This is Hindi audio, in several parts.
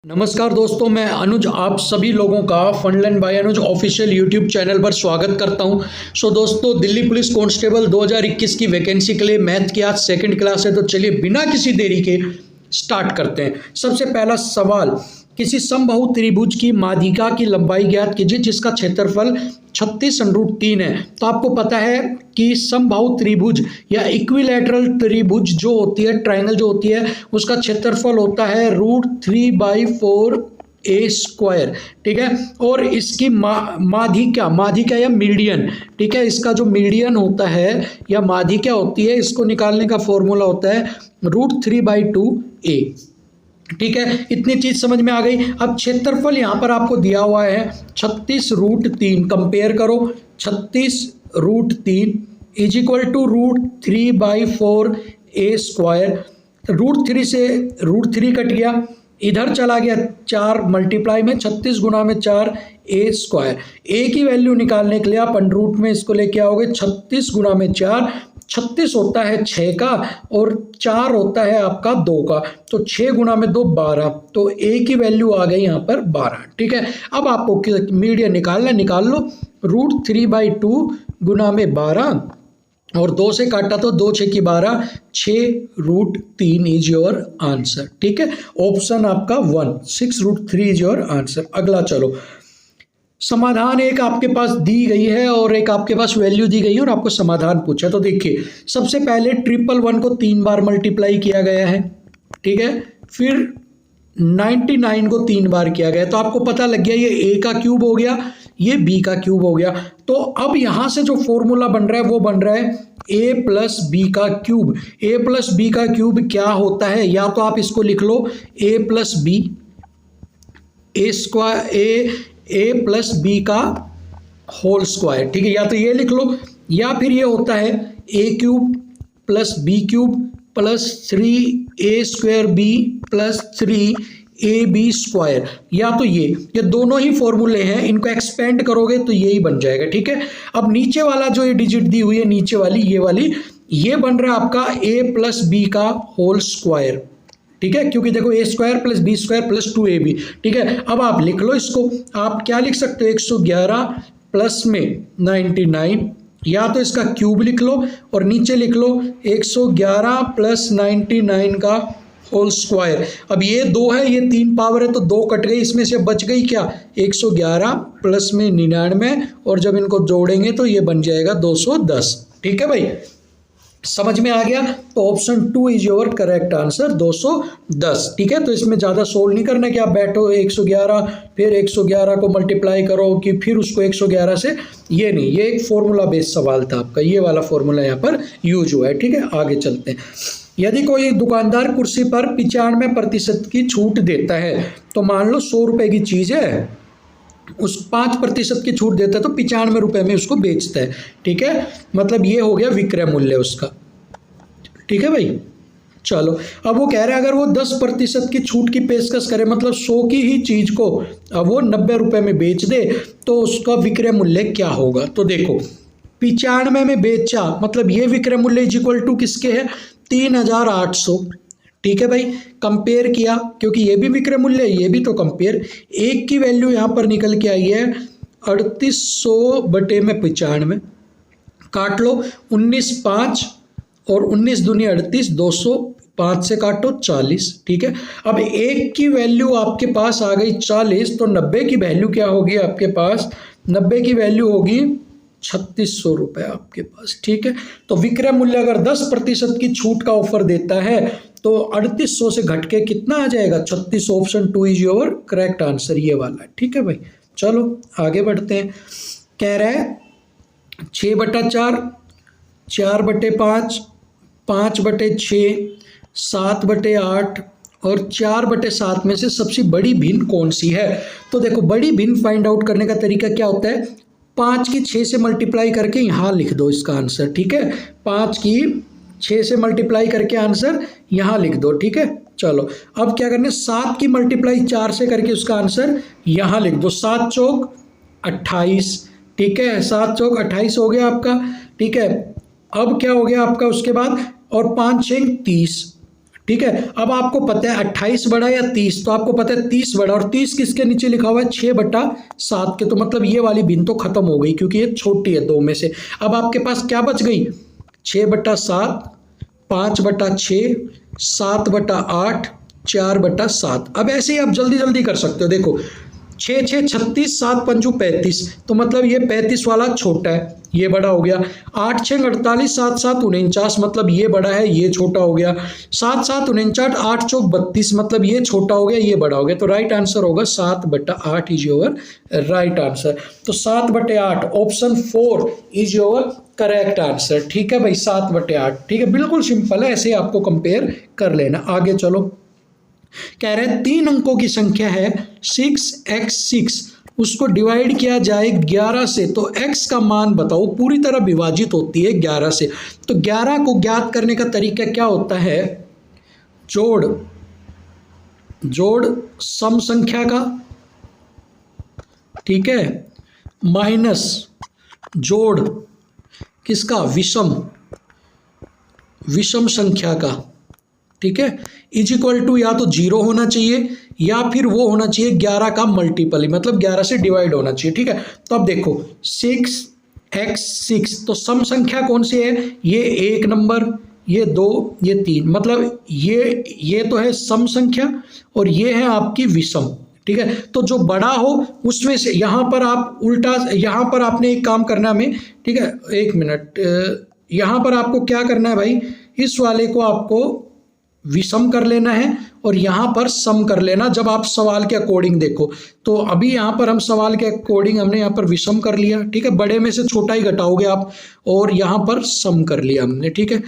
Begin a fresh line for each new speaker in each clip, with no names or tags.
नमस्कार दोस्तों, मैं अनुज आप सभी लोगों का फंडलैंड बाय अनुज ऑफिशियल यूट्यूब चैनल पर स्वागत करता हूं। दोस्तों, दिल्ली पुलिस कांस्टेबल 2021 की वैकेंसी के लिए मैथ की आज सेकंड क्लास है। तो चलिए बिना किसी देरी के स्टार्ट करते हैं। सबसे पहला सवाल, किसी समबाहु त्रिभुज की माध्यिका की लंबाई ज्ञात कीजिए जिसका क्षेत्रफल 36√3 है। तो आपको पता है कि समबाहु त्रिभुज या इक्विलैटरल त्रिभुज जो होती है, ट्रायंगल जो होती है, उसका क्षेत्रफल होता है √3/4a²। ठीक है, और इसकी माध्यिका या मीडियन, ठीक है, इसका जो मीडियन होता है या माध्यिका होती है, इसको निकालने का फॉर्मूला होता है √3/2a। ठीक है, इतनी चीज समझ में आ गई। अब क्षेत्रफल यहां पर आपको दिया हुआ है 36√3। कंपेयर करो, 36√3 इज इक्वल टू √3/4a²। √3 से √3 कट गया, इधर चला गया 4 मल्टीप्लाई में 36 गुना में 4a²। ए की वैल्यू निकालने के लिए आप अंडर रूट में इसको लेके आओगे। 36 गुना में 4, 36 होता है 6 का और 4 होता है आपका 2 का, तो 6 गुना में 2 12, तो ए की वैल्यू आ गई यहाँ पर 12। ठीक है, अब आपको मीडियन निकालना, निकाल लो। √3/2 गुना में 12 और 2 से काटा तो 2 6 की 12, 6√3 इज योर आंसर। ठीक है, ऑप्शन आपका 1, 6√3 इज योर आंसर। अगला चलो, समाधान एक आपके पास दी गई है और एक आपके पास वैल्यू दी गई है और आपको समाधान पूछा। तो देखिए, सबसे पहले 111 को 3 बार मल्टीप्लाई किया गया है। ठीक है, फिर 99 को 3 बार किया गया, तो आपको पता लग गया ये ए का क्यूब हो गया, ये बी का क्यूब हो गया। तो अब यहां से जो फॉर्मूला बन रहा है वो बन रहा है a प्लस बी का क्यूब। a प्लस बी का क्यूब क्या होता है, या तो आप इसको लिख लो a plus B A plus B का होल स्क्वायर। ठीक है, या तो ये लिख लो, या फिर ये होता है a cube plus B cube plus 3a² plus 3ab², या तो ये दोनों ही फॉर्मूले हैं, इनको एक्सपेंड करोगे तो यही बन जाएगा। ठीक है, अब नीचे वाला जो ये डिजिट दी हुई है, नीचे वाली ये बन रहा है आपका a प्लस बी का होल स्क्वायर। ठीक है, क्योंकि देखो a² plus b² plus 2ab। ठीक है, अब आप लिख लो इसको, आप क्या लिख सकते हो, 111 प्लस में 99, या तो इसका क्यूब लिख लो और नीचे लिख लो 111 प्लस 99 का होल स्क्वायर। अब ये 2 है, ये 3 पावर है, तो 2 कट गई, इसमें से बच गई क्या, 111 प्लस में 99, और जब इनको जोड़ेंगे तो ये बन जाएगा 210। ठीक है भाई, समझ में आ गया। तो option 2 is your correct answer, 210। ठीक है, तो इसमें ज़्यादा सोल्व नहीं करना कि आप बैठो 111 फिर 111 को मल्टीप्लाई करो कि फिर उसको 111 से, ये नहीं, ये एक फॉर्मूला बेस्ड सवाल था आपका, ये वाला फॉर्मूला यहाँ पर यूज हुआ है। ठीक है, आगे चलते हैं। यदि कोई दुकानदार कुर्सी पर 95% की छूट देता है, तो मान लो 100 रुपये की चीज़ है, उस 5% की छूट देता है तो 95 रुपये में उसको बेचता है। ठीक है, मतलब ये हो गया विक्रय मूल्य उसका। ठीक है भाई, चलो अब वो कह रहे हैं अगर वो 10% की छूट की पेशकश करे, मतलब 100 की ही चीज़ को अब वो 90 रुपये में बेच दे, तो उसका विक्रय मूल्य क्या होगा। तो देखो, 95 में बेचा, मतलब ये विक्रय मूल्य इज इक्वल टू किसके है, 3800। ठीक है भाई, कंपेयर किया, क्योंकि ये भी विक्रय मूल्य है, ये भी, तो कंपेयर, एक की वैल्यू यहाँ पर निकल के आई है 3800 बटे में 95, काट लो 19 5 और 19 दूनी 38, 205 से काटो 40। ठीक है, अब एक की वैल्यू आपके पास आ गई 40, तो 90 की वैल्यू क्या होगी आपके पास, 90 की वैल्यू होगी 3600 रुपये आपके पास। ठीक है, तो विक्रय मूल्य अगर 10% की छूट का ऑफर देता है तो 3800 से घट के कितना आ जाएगा, 36। Option 2 is your correct answer, ये वाला। ठीक है भाई, चलो आगे बढ़ते हैं। कह रहा है 6/4, 4/5, 5/6, 7/8 और 4/7 में से सबसे बड़ी भिन्न कौन सी है। तो देखो, बड़ी भिन्न फाइंड आउट करने का तरीका क्या होता है, 5 की 6 से मल्टीप्लाई करके यहाँ लिख दो इसका आंसर। ठीक है, 5 की 6 से मल्टीप्लाई करके आंसर यहाँ लिख दो। ठीक है, चलो अब क्या करना है, 7 की मल्टीप्लाई 4 से करके उसका आंसर यहाँ लिख दो। 7 चौक 28। ठीक है, 7 चौक 28 हो गया आपका। ठीक है, अब क्या हो गया आपका उसके बाद, और 5 6 30। ठीक है। अब आपको पता है 28 बड़ा या 30, तो आपको पता है 30 बड़ा, और 30 किसके नीचे लिखा हुआ है 6/7 के, तो मतलब ये वाली भिन्न तो खत्म हो गई क्योंकि ये छोटी है दो में से। अब आपके पास क्या बच गई 6/7, 5/6, 7/8, 4/7। अब ऐसे ही आप जल्दी जल्दी कर सकते हो। देखो 6 6 36, 7 पंजू 35, तो मतलब ये 35 वाला छोटा है, ये बड़ा हो गया। 8 6 48, 7 7 49, मतलब ये बड़ा है, ये छोटा हो गया। 7 7 49, 8 चौक 32, मतलब ये छोटा हो गया, ये बड़ा हो गया। तो राइट आंसर होगा 7/8 इज योर राइट आंसर। तो 7/8 option 4 is your correct answer. ठीक है भाई, 7/8। ठीक है, बिल्कुल सिंपल है, ऐसे आपको कंपेयर कर लेना। आगे चलो, कह रहे हैं 3 अंकों की संख्या है 6x6, उसको डिवाइड किया जाए 11 से, तो x का मान बताओ। पूरी तरह विभाजित होती है 11 से, तो 11 को ज्ञात करने का तरीका क्या होता है, जोड़ सम संख्या का, ठीक है, माइनस जोड़ किसका, विषम संख्या का, ठीक है, इज इक्वल टू या तो 0 होना चाहिए या फिर वो होना चाहिए 11 का मल्टीपल, मतलब 11 से डिवाइड होना चाहिए। ठीक है, तो अब देखो 6x6, तो सम संख्या कौन सी है, ये 1 नंबर, ये 2, ये 3, मतलब ये तो है सम संख्या और ये है आपकी विषम। ठीक है, तो जो बड़ा हो उसमें से यहाँ पर आप उल्टा, यहाँ पर आपने एक काम करना है हमें, ठीक है, 1 मिनट, यहाँ पर आपको क्या करना है भाई, इस वाले को आपको विषम कर लेना है और यहाँ पर सम कर लेना, जब आप सवाल के अकॉर्डिंग देखो। तो अभी यहाँ पर हम सवाल के अकॉर्डिंग हमने यहाँ पर विषम कर लिया, ठीक है, बड़े में से छोटा ही घटाओगे आप, और यहाँ पर सम कर लिया हमने। ठीक है,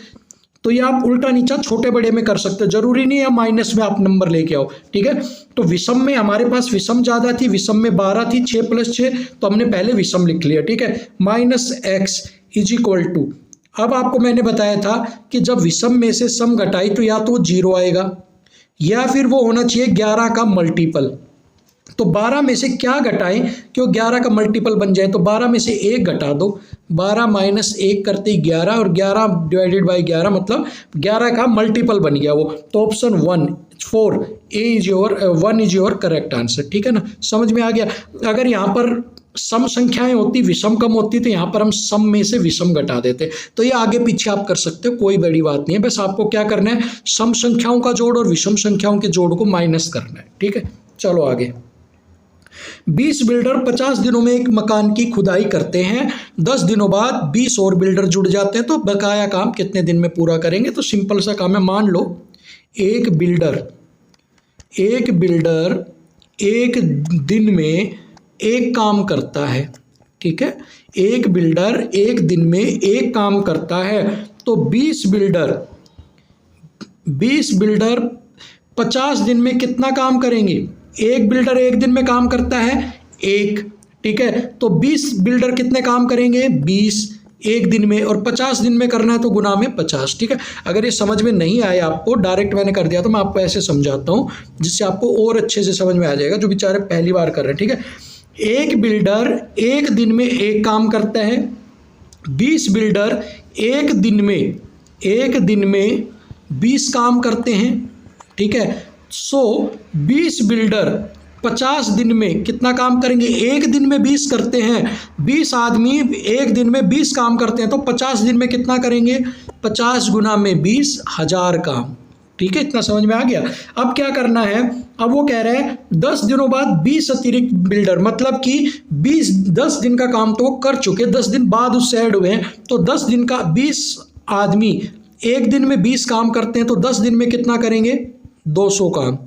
तो ये आप उल्टा नीचा छोटे बड़े में कर सकते हो, जरूरी नहीं है माइनस में आप नंबर लेके आओ। ठीक है, तो विषम में हमारे पास विषम ज़्यादा थी, विषम में 12 थी, 6 + 6, तो हमने पहले विषम लिख लिया। ठीक है, -x इज इक्वल टू, अब आपको मैंने बताया था कि जब विषम में से सम घटाई तो या तो 0 आएगा या फिर वो होना चाहिए 11 का मल्टीपल। तो 12 में से क्या घटाएं कि वो 11 का मल्टीपल बन जाए, तो 12 में से 1 घटा दो, 12 - 1 करते 11, और 11 डिवाइडेड बाई 11 मतलब 11 का मल्टीपल बन गया वो। तो option 1 4 A is your 1 is your correct answer. ठीक है ना, समझ में आ गया। अगर यहाँ पर सम संख्याएं होती, विषम कम होती, तो यहाँ पर हम सम में से विषम घटा देते। तो ये आगे पीछे आप कर सकते हो, कोई बड़ी बात नहीं है, बस आपको क्या करना है, सम संख्याओं का जोड़ और विषम संख्याओं के जोड़ को माइनस करना है। ठीक है, चलो आगे। 20 बिल्डर 50 दिनों में एक मकान की खुदाई करते हैं, 10 दिनों बाद 20 और बिल्डर जुड़ जाते हैं, तो बकाया काम कितने दिन में पूरा करेंगे। तो सिंपल सा काम है, मान लो एक बिल्डर एक दिन में एक काम करता है। ठीक है, एक बिल्डर एक दिन में एक काम करता है, तो 20 बिल्डर 50 दिन में कितना काम करेंगे। एक बिल्डर एक दिन में काम करता है 1, ठीक है, तो 20 बिल्डर कितने काम करेंगे, 20 एक दिन में, और 50 दिन में करना है तो गुना में 50। ठीक है, अगर ये समझ में नहीं आया आपको, डायरेक्ट मैंने कर दिया, तो मैं आपको ऐसे समझाता हूँ जिससे आपको और अच्छे से समझ में आ जाएगा, जो बेचारे पहली बार कर रहे हैं। ठीक है, एक बिल्डर एक दिन में एक काम करता है, 20 बिल्डर एक दिन में 20 काम करते हैं। ठीक है, सो 20 बिल्डर 50 दिन में कितना काम करेंगे, एक दिन में 20 करते हैं, 20 आदमी एक दिन में 20 काम करते हैं, तो 50 दिन में कितना करेंगे, 50 गुना में 20 1000 काम। ठीक है, इतना समझ में आ गया। अब क्या करना है, अब वो कह रहे हैं 10 दिनों बाद 20 अतिरिक्त बिल्डर, मतलब कि 10 दिन का काम तो वो कर चुके, 10 दिन बाद उससे ऐड हुए हैं, तो 10 दिन का 20 आदमी एक दिन में 20 काम करते हैं, तो 10 दिन में कितना करेंगे, 200 काम।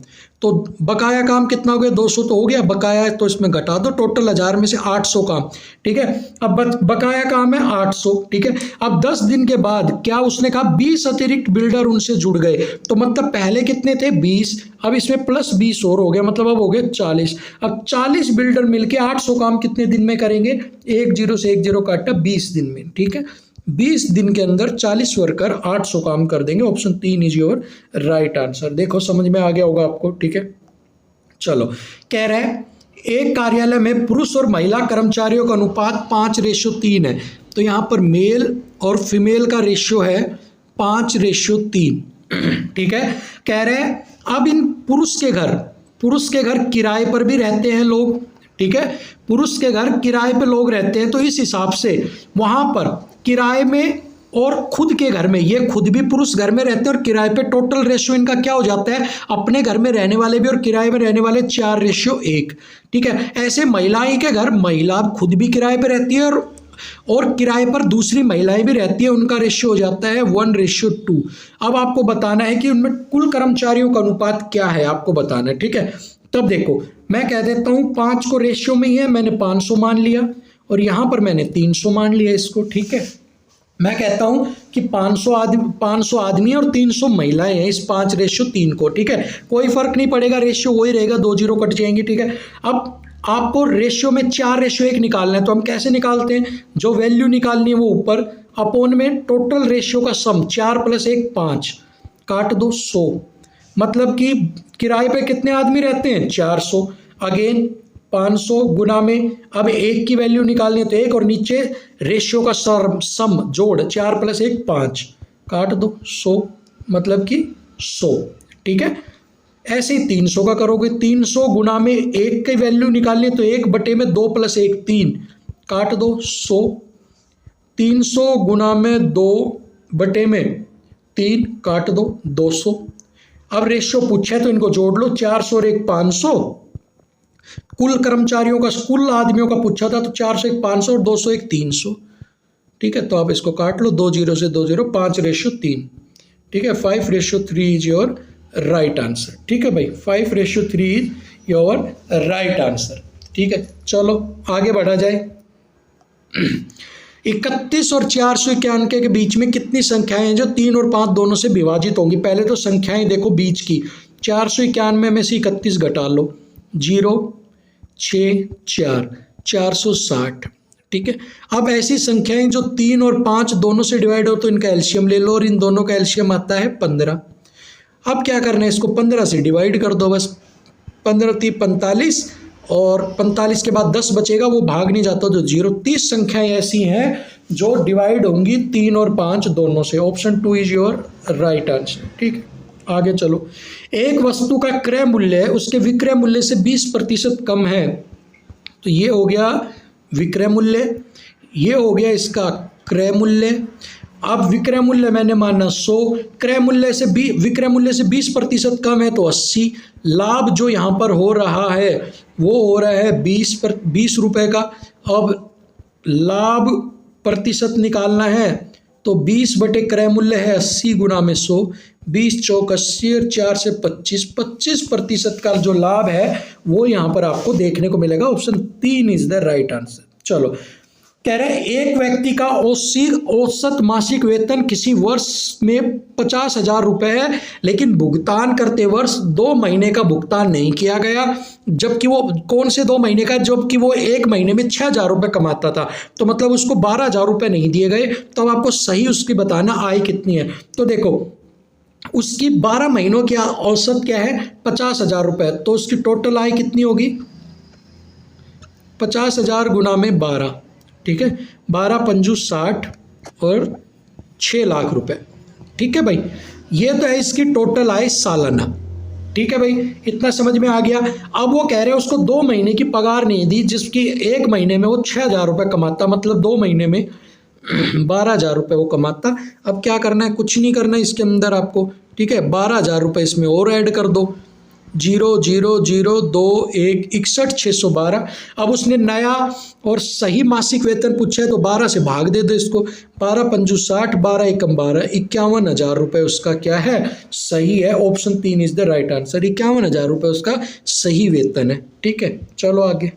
तो बकाया काम कितना हो गया, 200 तो हो गया, बकाया तो इसमें घटा दो, टोटल 1000 में से 800 काम। ठीक है, अब बकाया काम है 800। ठीक है, अब 10 दिन के बाद क्या उसने कहा, 20 अतिरिक्त बिल्डर उनसे जुड़ गए, तो मतलब पहले कितने थे 20, अब इसमें प्लस 20 और हो गया, मतलब अब हो गए 40। अब 40 बिल्डर मिलके 800 काम कितने दिन में करेंगे, 1 0 से 1 0 काटा, 20 दिन में। ठीक है, 20 दिन के अंदर 40 वर्कर 800 काम कर देंगे। Option 3 is your right answer. देखो समझ में आ गया होगा आपको। ठीक है, चलो, कह रहे हैं एक कार्यालय में पुरुष और महिला कर्मचारियों का अनुपात 5:3 है, तो यहाँ पर मेल और फीमेल का रेशियो है 5:3। ठीक है, कह रहे हैं अब इन पुरुष के घर किराए पर भी रहते हैं लोग, ठीक है, पुरुष के घर किराए पे लोग रहते हैं, तो इस हिसाब से वहां पर किराए में और खुद के घर में, ये खुद भी पुरुष घर में रहते हैं और किराए पे, टोटल रेशियो इनका क्या हो जाता है, अपने घर में रहने वाले भी और किराए में रहने वाले 4:1, ठीक है। ऐसे महिलाएं के घर, महिला खुद भी किराए पे रहती है और किराए पर दूसरी महिलाएं भी रहती है, उनका रेशियो हो जाता है 1:2। अब आपको बताना है कि उनमें कुल कर्मचारियों का अनुपात क्या है, आपको बताना है, ठीक है। तब देखो मैं कह देता हूं 5 को रेशियो में ही है, मैंने 500 मान लिया और यहां पर मैंने 300 मान लिया इसको, ठीक है। मैं कहता हूं कि 500 आदमी और 300 महिलाएं हैं इस 5:3 को, ठीक है। कोई फर्क नहीं पड़ेगा, रेशियो वही रहेगा, 2 जीरो कट जाएंगे, ठीक है। अब आपको रेशियो में 4:1 निकालना है, तो हम कैसे निकालते हैं, जो वैल्यू निकालनी है वो ऊपर अपोन में टोटल रेशियो का सम, 4 + 1 5, काट दो 100, मतलब कि किराए पे कितने आदमी रहते हैं 400, अगेन 500 गुना में, अब 1 की वैल्यू निकालनी है तो 1 और नीचे रेशियो का सम जोड़, 4 + 1 5, काट दो 100, मतलब कि 100, ठीक है। ऐसे ही 300 का करोगे, 300 गुना में 1 की वैल्यू निकालनी है तो 1/में 2 + 1 3, काट दो 100, 300 गुना में 2/3, काट दो 200। अब रेशियो पूछा है तो इनको जोड़ लो, 400 और 1 500, कुल कर्मचारियों का, कुल आदमियों का पूछा था तो 400 1 500 और 200 1 300, ठीक है। तो आप इसको काट लो, 2 0 से 2 0, 5:3, ठीक है। 5:3 इज योर राइट आंसर, ठीक है भाई, 5:3 इज योर राइट आंसर, ठीक है। चलो आगे बढ़ा जाए। 31 और 491 के बीच में कितनी संख्याएं हैं जो 3 और 5 दोनों से विभाजित होंगी। पहले तो संख्याएं देखो बीच की, 491 में से 31 घटा लो, 0 6 4, 460, ठीक है। अब ऐसी संख्याएं जो 3 और 5 दोनों से डिवाइड हो तो इनका एलसीएम ले लो, और इन दोनों का एलसीएम आता है 15। अब क्या करना है, इसको 15 से डिवाइड कर दो बस, 15 3 45, और 45 के बाद 10 बचेगा, वो भाग नहीं जाता तो 0। 30 संख्याएं ऐसी हैं जो डिवाइड होंगी 3 और 5 दोनों से। Option 2 is your right answer, ठीक है। आगे चलो, एक वस्तु का क्रय मूल्य उसके विक्रय मूल्य से 20% कम है, तो ये हो गया विक्रय मूल्य, ये हो गया इसका क्रय मूल्य। अब विक्रय मूल्य मैंने माना 100, क्रय मूल्य से विक्रय मूल्य से 20% कम है तो 80। लाभ जो यहाँ पर हो रहा है वो हो रहा है 20 रुपये का। अब लाभ प्रतिशत निकालना है तो 20 क्रय मूल्य है 80 गुना में 100, 20 चौक 80 और 4 से 25% का जो लाभ है वो यहाँ पर आपको देखने को मिलेगा। Option 3 is the right answer. चलो, कह रहे हैं एक व्यक्ति का औसत मासिक वेतन किसी वर्ष में 50,000 रुपये है, लेकिन भुगतान करते वर्ष 2 महीने का भुगतान नहीं किया गया, जबकि वो कौन से 2 महीने का, जबकि वो 1 महीने में 6,000 रुपये कमाता था, तो मतलब उसको 12,000 रुपये नहीं दिए गए। तो अब आपको सही उसकी बताना आय कितनी है। तो देखो उसकी 12 महीनों की औसत क्या है 50,000 रुपये, तो उसकी टोटल आय कितनी होगी 50,000 गुना में 12, ठीक है, 12 पंजू 60 और 6 लाख रुपए, ठीक है भाई। ये तो है इसकी टोटल आय सालाना, ठीक है भाई, इतना समझ में आ गया। अब वो कह रहे हैं उसको 2 महीने की पगार नहीं दी, जिसकी 1 महीने में वो 6,000 रुपये कमाता, मतलब 2 महीने में 12,000 रुपये वो कमाता। अब क्या करना है, कुछ नहीं करना है इसके अंदर आपको, ठीक है। 12,000 रुपये इसमें और ऐड कर दो, 0 0 0 2 1 61 612। अब उसने नया और सही मासिक वेतन पूछा है तो 12 से भाग दे दो इसको, 12 पंजू 60, 12 एकम 12, 51,000 रुपये उसका क्या है सही है। Option 3 is the right answer, 51,000 रुपये उसका सही वेतन है, ठीक है। चलो आगे,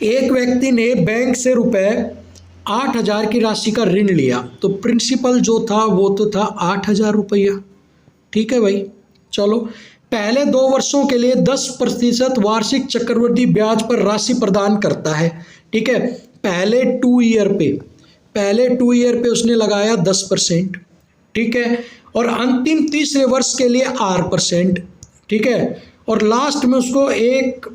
एक व्यक्ति ने बैंक से रुपए 8,000 की राशि का ऋण लिया, तो प्रिंसिपल जो था वो तो था 8,000 रुपया, ठीक है भाई। चलो, पहले 2 वर्षों के लिए 10% वार्षिक चक्रवृद्धि ब्याज पर राशि प्रदान करता है, ठीक है। पहले 2 ईयर पे उसने लगाया 10%, ठीक है, और अंतिम तीसरे वर्ष के लिए 8%, ठीक है, और लास्ट में उसको एक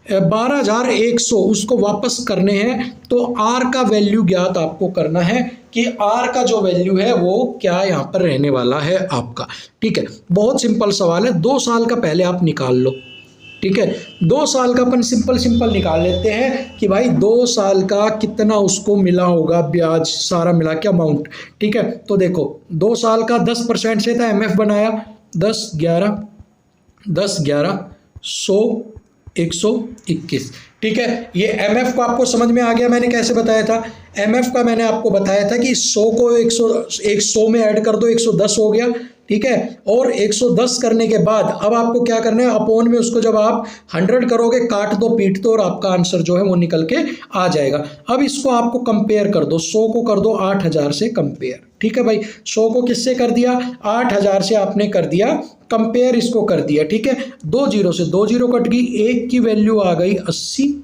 12,100 उसको वापस करने हैं, तो आर का वैल्यू ज्ञात आपको करना है कि आर का जो वैल्यू है वो क्या यहाँ पर रहने वाला है आपका। ठीक है, बहुत सिंपल सवाल है, 2 साल का पहले आप निकाल लो। ठीक है, 2 साल का अपन सिंपल निकाल लेते हैं कि भाई 2 साल का कितना उसको मिला होगा ब्याज, सारा मिला के अमाउंट। ठीक है, तो देखो 2 साल का 10% से था, एमएफ बनाया 10 11 10 11 100 121। ठीक है, ये एमएफ को आपको समझ में आ गया मैंने कैसे बताया था। एमएफ का मैंने आपको बताया था कि 100 को 100 में ऐड कर दो, 110 हो गया। ठीक है, और 110 करने के बाद अब आपको क्या करना है, अपॉन में उसको जब आप 100 करोगे, काट दो पीट दो और आपका आंसर जो है वो निकल के आ जाएगा। अब इसको आपको कंपेयर कर दो, 100 को कर दो 8,000 से कंपेयर। ठीक है भाई, 100 को किससे कर दिया, 8,000 से आपने कर दिया कंपेयर, इसको कर दिया। ठीक है, 2 जीरो से 2 जीरो कट गई, 1 की वैल्यू आ गई 80।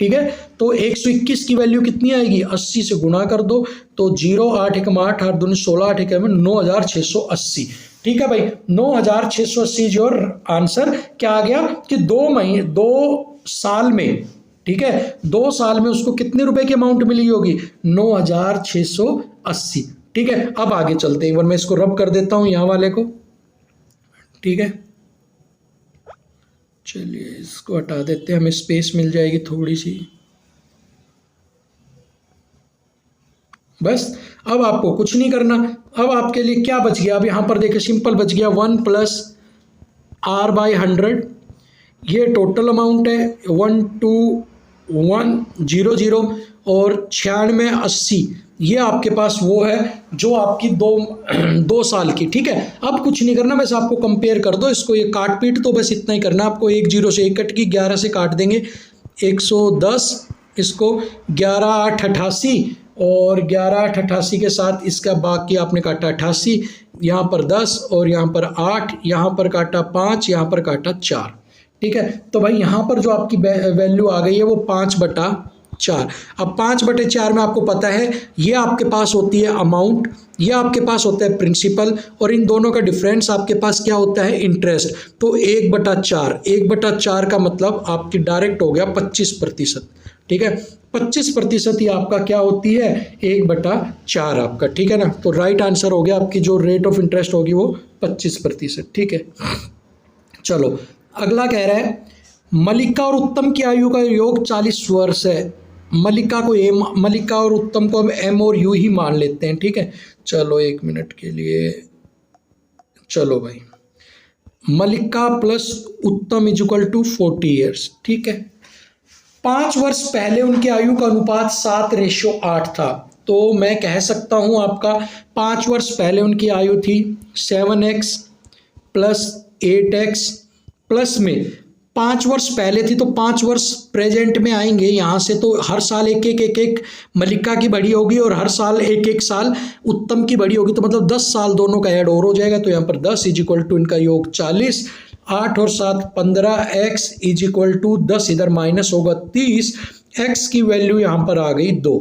ठीक है, तो 121 की वैल्यू कितनी आएगी, 80 से गुणा कर दो, तो 0 8 1 8 8 2 16 8 1 9,680। ठीक है भाई, 9,680 जो आंसर क्या आ गया कि 2 साल में, ठीक है, 2 साल में उसको कितने रुपए की अमाउंट मिली होगी, 9,680। ठीक है, अब आगे चलते हैं, एक बार मैं इसको रब कर देता हूं यहां वाले को। ठीक है, चलिए इसको हटा देते हैं, हमें स्पेस मिल जाएगी थोड़ी सी। बस अब आपको कुछ नहीं करना, अब आपके लिए क्या बच गया, अब यहां पर देखिए सिंपल बच गया 1 + R/100, ये टोटल अमाउंट है 12100 और 9680, ये आपके पास वो है जो आपकी 2 साल की। ठीक है, अब कुछ नहीं करना, बस आपको कंपेयर कर दो इसको, ये काट पीट तो बस इतना ही करना आपको। 1 0 से 1 कट की, 11 से काट देंगे 110, इसको 11 8 88 और 11 8 88 के साथ इसका बाकी आपने काटा 88, यहाँ पर 10 और यहाँ पर 8, यहाँ पर काटा 5, यहाँ पर काटा 4। ठीक है, तो भाई यहाँ पर जो आपकी वैल्यू आ गई है वो 5/4। अब 5/4 में आपको पता है ये आपके पास होती है अमाउंट, ये आपके पास होता है प्रिंसिपल, और इन दोनों का डिफरेंस आपके पास क्या होता है, इंटरेस्ट। तो 1/4, 1/4 का मतलब आपकी डायरेक्ट हो गया 25%। ठीक है, 25% ही आपका क्या होती है, 1/4 आपका। ठीक है ना, तो राइट आंसर हो गया, आपकी जो रेट ऑफ इंटरेस्ट होगी वो 25%। ठीक है, चलो अगला कह रहा है मलिका और उत्तम की आयु का योग 40 वर्ष है। मलिका और उत्तम को हम M और U ही मान लेते हैं। ठीक है, चलो 1 मिनट के लिए, चलो भाई, मलिका प्लस उत्तम = 40 ईयर्स। ठीक है, 5 वर्ष पहले उनकी आयु का अनुपात 7:8 था, तो मैं कह सकता हूं आपका 5 वर्ष पहले उनकी आयु थी 7x + 8x प्लस में 5 वर्ष पहले थी, तो 5 वर्ष प्रेजेंट में आएंगे यहाँ से, तो हर साल एक मलिका की बढ़ी होगी और हर साल एक साल उत्तम की बढ़ी होगी, तो मतलब 10 साल दोनों का ऐड और हो जाएगा। तो यहाँ पर 10 = इनका योग 40, 8 और 7 15, x = 10, इधर माइनस होगा 30, x की वैल्यू यहाँ पर आ गई 2।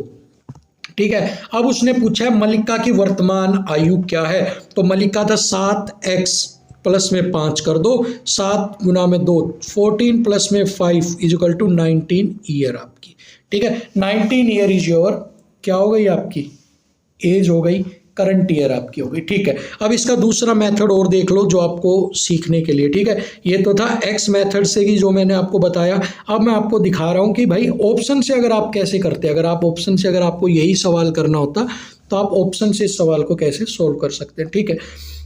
ठीक है, अब उसने पूछा है मलिका की वर्तमान आयु क्या है, तो मलिका था 7x प्लस में 5 कर दो, 7 गुना में 2 14 प्लस में 5 = 19 ईयर आपकी। ठीक है, 19 ईयर इज योर क्या हो गई आपकी एज, हो गई करंट ईयर आपकी हो गई। ठीक है, अब इसका दूसरा मेथड और देख लो जो आपको सीखने के लिए। ठीक है, ये तो था एक्स मेथड से कि जो मैंने आपको बताया, अब मैं आपको दिखा रहा हूँ कि भाई ऑप्शन से अगर आप कैसे करते, अगर आप ऑप्शन से अगर आपको यही सवाल करना होता तो आप ऑप्शन से इस सवाल को कैसे सोल्व कर सकते हैं। ठीक है,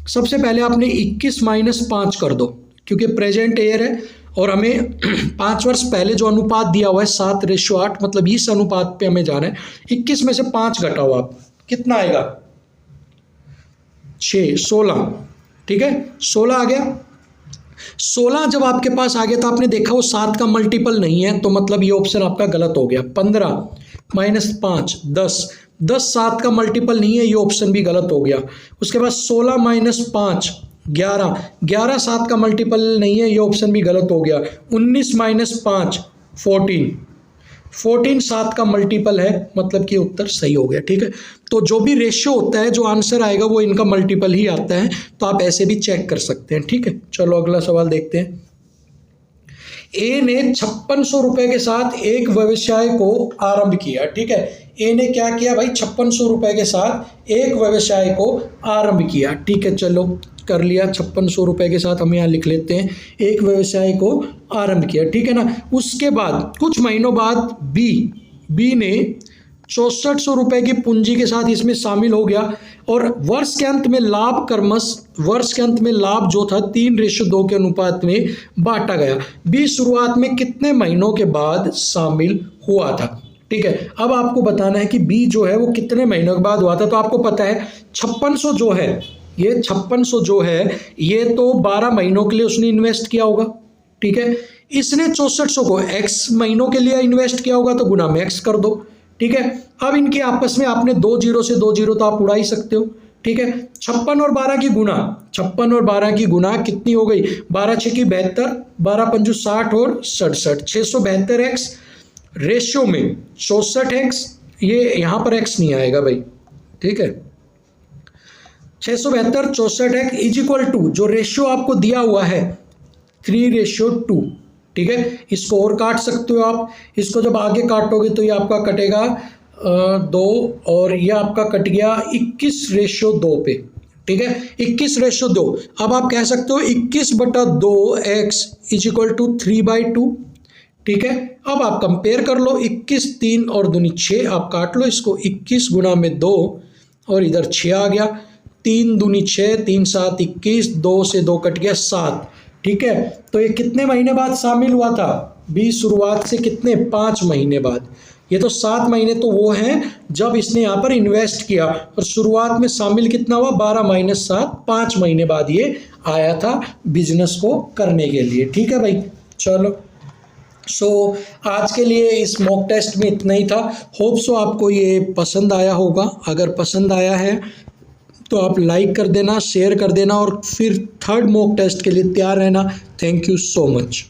सबसे पहले आपने 21 - 5 कर दो, क्योंकि प्रेजेंट ईयर है और हमें 5 वर्ष पहले जो अनुपात दिया हुआ है 7:8, मतलब इस अनुपात पे हमें जाना है। 21 में से 5 घटाओ आप, कितना आएगा 6 16। ठीक है, 16 आ गया। 16 जब आपके पास आ गया तो आपने देखा वो 7 का मल्टीपल नहीं है, तो मतलब ये ऑप्शन आपका गलत हो गया। 15 - 5 10, 10 7 का मल्टीपल नहीं है, ये ऑप्शन भी गलत हो गया। उसके बाद 16 - 5 11, 11 7 का मल्टीपल नहीं है, ये ऑप्शन भी गलत हो गया। 19 - 5 14, 14 7 का मल्टीपल है, मतलब कि उत्तर सही हो गया। ठीक है, तो जो भी रेशियो होता है, जो आंसर आएगा वो इनका मल्टीपल ही आता है, तो आप ऐसे भी चेक कर सकते हैं। ठीक है, चलो अगला सवाल देखते हैं। ए ने 5600 रुपये के साथ एक व्यवसाय को आरंभ किया। ठीक है, ए ने क्या किया भाई, 5600 रुपये के साथ एक व्यवसाय को आरंभ किया। ठीक है, चलो कर लिया, 5600 रुपये के साथ हम यहाँ लिख लेते हैं, एक व्यवसाय को आरंभ किया। ठीक है ना। उसके बाद कुछ महीनों बाद बी ने 6400 रुपये की पूंजी के साथ इसमें शामिल हो गया और वर्ष के अंत में लाभ जो था 3:2 के अनुपात में बांटा गया। बी शुरुआत में कितने महीनों के बाद शामिल हुआ था। ठीक है, अब आपको बताना है कि बी जो है वो कितने महीनों के बाद हुआ था। तो आपको पता है 5600 जो है, ये 5600 जो है ये तो 12 महीनों के लिए उसने इन्वेस्ट किया होगा। ठीक है, इसने 6400 को x महीनों के लिए इन्वेस्ट किया होगा तो गुना में x कर दो। ठीक है, अब इनके आपस में आपने 2 जीरो से 2 जीरो तो आप उड़ा ही सकते हो। ठीक है, 56 और 12 की गुना, 56 और 12 की गुना कितनी हो गई, 12 6 की 72, 12 पंजू 60 और 67, 672x रेशियो में 64x, ये यहाँ पर x नहीं आएगा भाई। ठीक है, 672 64x इज इक्वल टू जो रेशियो आपको दिया हुआ है 3:2। ठीक है, इसको और काट सकते हो आप, इसको जब आगे काटोगे तो ये आपका कटेगा 2 और ये आपका कट गया 21:2 पे। ठीक है, 21:2। अब आप कह सकते हो 21/2x इज इक्वल टू 3/2। ठीक है, अब आप कंपेयर कर लो, 21 3 और दूनी 6, आप काट लो इसको, 21 गुना में 2 और इधर 6 आ गया, 3 दूनी 6, 3 7 21, 2 से 2 कट गया 7। ठीक है, तो ये कितने महीने बाद शामिल हुआ था, बी शुरुआत से कितने, 5 महीने बाद। ये तो 7 महीने तो वो हैं जब इसने यहाँ पर इन्वेस्ट किया और शुरुआत में शामिल कितना हुआ, 12 - 7, 5 महीने बाद ये आया था बिजनेस को करने के लिए। ठीक है भाई, चलो आज के लिए इस मॉक टेस्ट में इतना ही था। होप सो आपको ये पसंद आया होगा। अगर पसंद आया है तो आप लाइक कर देना, शेयर कर देना और फिर थर्ड मॉक टेस्ट के लिए तैयार रहना। Thank you so much.